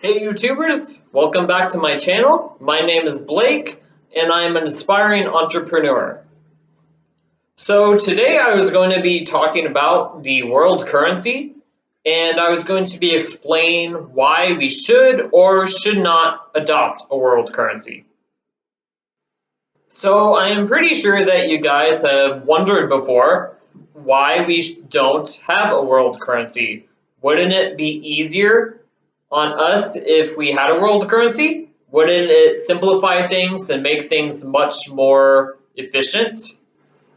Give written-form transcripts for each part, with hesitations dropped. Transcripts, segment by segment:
Hey YouTubers, welcome back to my channel. My name is Blake and I'm an aspiring entrepreneur. So today I was going to be talking about the world currency and I was going to be explaining why we should or should not adopt a world currency. So I am pretty sure that you guys have wondered before why we don't have a world currency. Wouldn't it be easier on us if we had a world currency? Wouldn't it simplify things and make things much more efficient?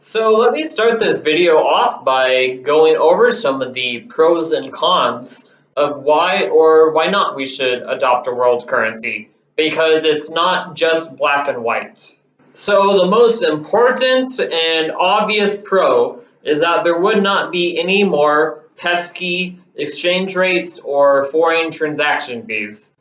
So let me start this video off by going over some of the pros and cons of why or why not we should adopt a world currency, because it's not just black and white. So the most important and obvious pro is that there would not be any more pesky exchange rates or foreign transaction fees.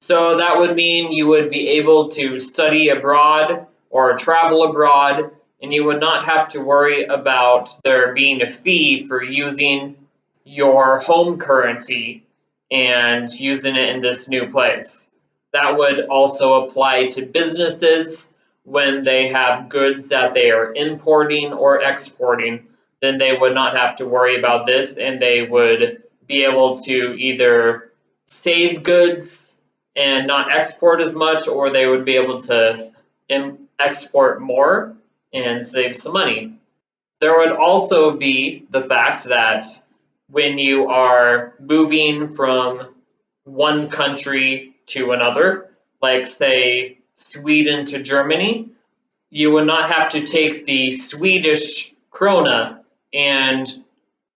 So that would mean you would be able to study abroad or travel abroad, and you would not have to worry about there being a fee for using your home currency and using it in this new place. That would also apply to businesses when they have goods that they are importing or exporting. Then they would not have to worry about this, and they would be able to either save goods and not export as much, or they would be able to export more and save some money. There would also be the fact that when you are moving from one country to another, like say Sweden to Germany, you would not have to take the Swedish krona and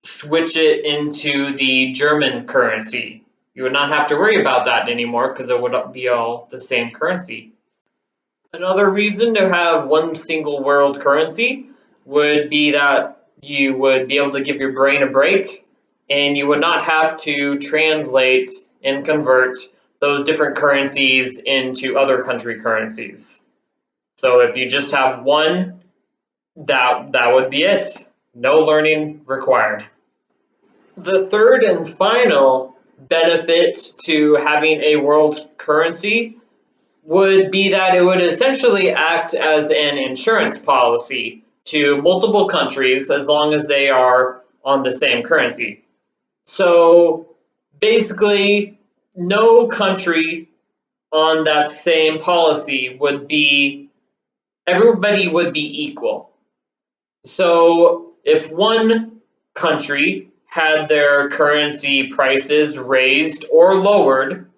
switch it into the German currency. You would not have to worry about that anymore because it would be all the same currency. Another reason to have one single world currency would be that you would be able to give your brain a break and you would not have to translate and convert those different currencies into other country currencies. So if you just have one, that would be it. No learning required. The third and final benefit to having a world currency would be that it would essentially act as an insurance policy to multiple countries as long as they are on the same currency. So basically, no country on that same policy would be, everybody would be equal. So if one country had their currency prices raised or lowered,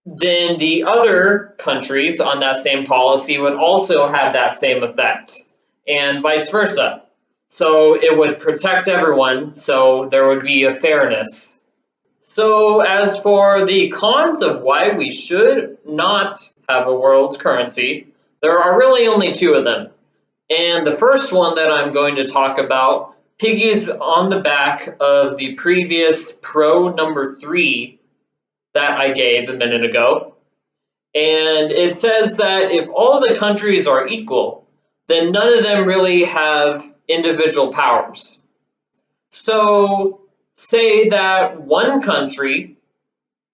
then the other countries on that same policy would also have that same effect, and vice versa. So it would protect everyone, so there would be a fairness. So as for the cons of why we should not have a world currency, there are really only two of them. And the first one that I'm going to talk about piggies on the back of the previous pro number 3 that I gave a minute ago. And it says that if all the countries are equal, then none of them really have individual powers. So say that one country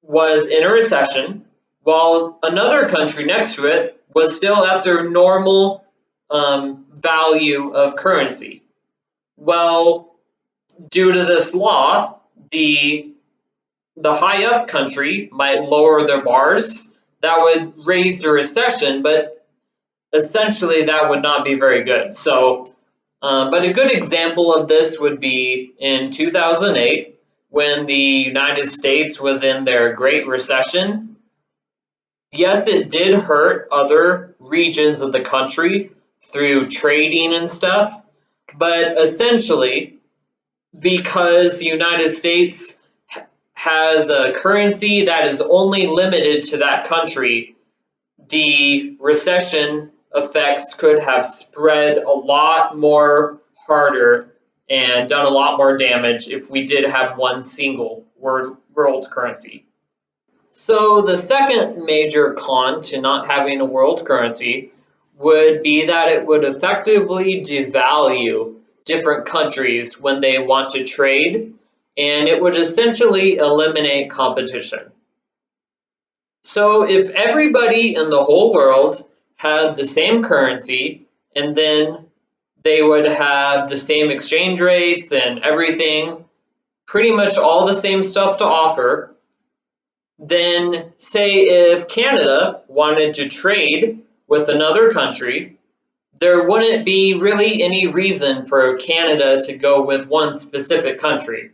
was in a recession while another country next to it was still at their normal value of currency. Well, due to this law, the high up country might lower their bars. That would raise the recession, but essentially that would not be very good. So, but a good example of this would be in 2008 when the United States was in their Great Recession. Yes, it did hurt other regions of the country through trading and stuff, but essentially, because the United States has a currency that is only limited to that country, the recession effects could have spread a lot more harder and done a lot more damage if we did have one single world currency. So the second major con to not having a world currency would be that it would effectively devalue different countries when they want to trade, and it would essentially eliminate competition. So if everybody in the whole world had the same currency, and then they would have the same exchange rates and everything, pretty much all the same stuff to offer, then say if Canada wanted to trade with another country, there wouldn't be really any reason for Canada to go with one specific country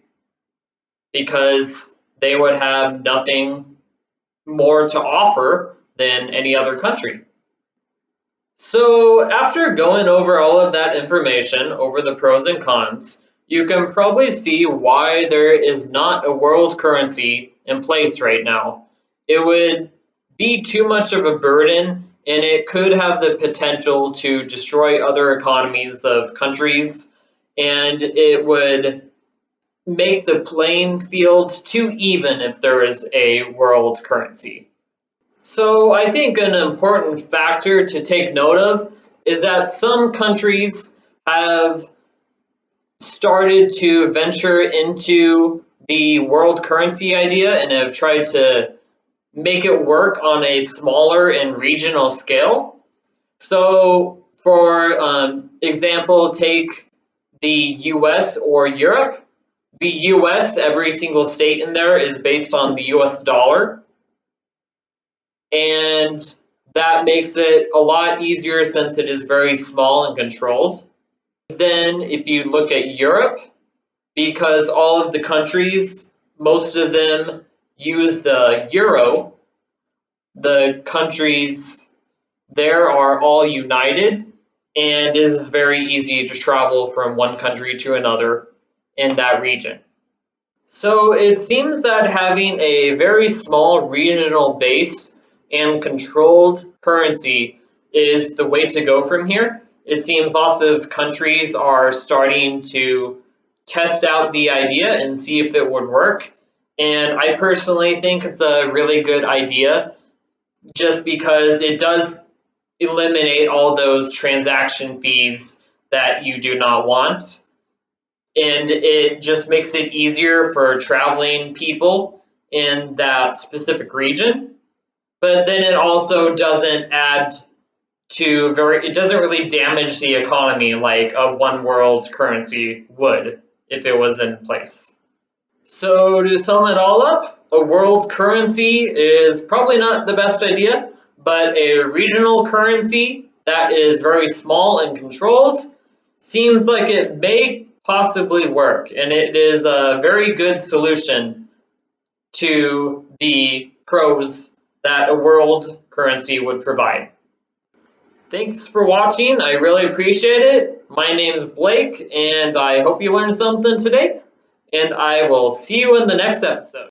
because they would have nothing more to offer than any other country. So, after going over all of that information, over the pros and cons, you can probably see why there is not a world currency in place right now. It would be too much of a burden and it could have the potential to destroy other economies of countries, and it would make the playing field too even if there is a world currency. So I think an important factor to take note of is that some countries have started to venture into the world currency idea and have tried to make it work on a smaller and regional scale. So, for example, take the US or Europe. The US, every single state in there is based on the US dollar, and that makes it a lot easier since it is very small and controlled. Then, if you look at Europe, because all of the countries, most of them use the euro, the countries there are all united, and it is very easy to travel from one country to another in that region. So it seems that having a very small regional based and controlled currency is the way to go from here. It seems lots of countries are starting to test out the idea and see if it would work. And I personally think it's a really good idea just because it does eliminate all those transaction fees that you do not want, and it just makes it easier for traveling people in that specific region. But then it also doesn't add to very, it doesn't really damage the economy like a one world currency would if it was in place. So to sum it all up, a world currency is probably not the best idea, but a regional currency that is very small and controlled seems like it may possibly work, and it is a very good solution to the pros that a world currency would provide. Thanks for watching. I really appreciate it. My name is Blake, and I hope you learned something today. And I will see you in the next episode.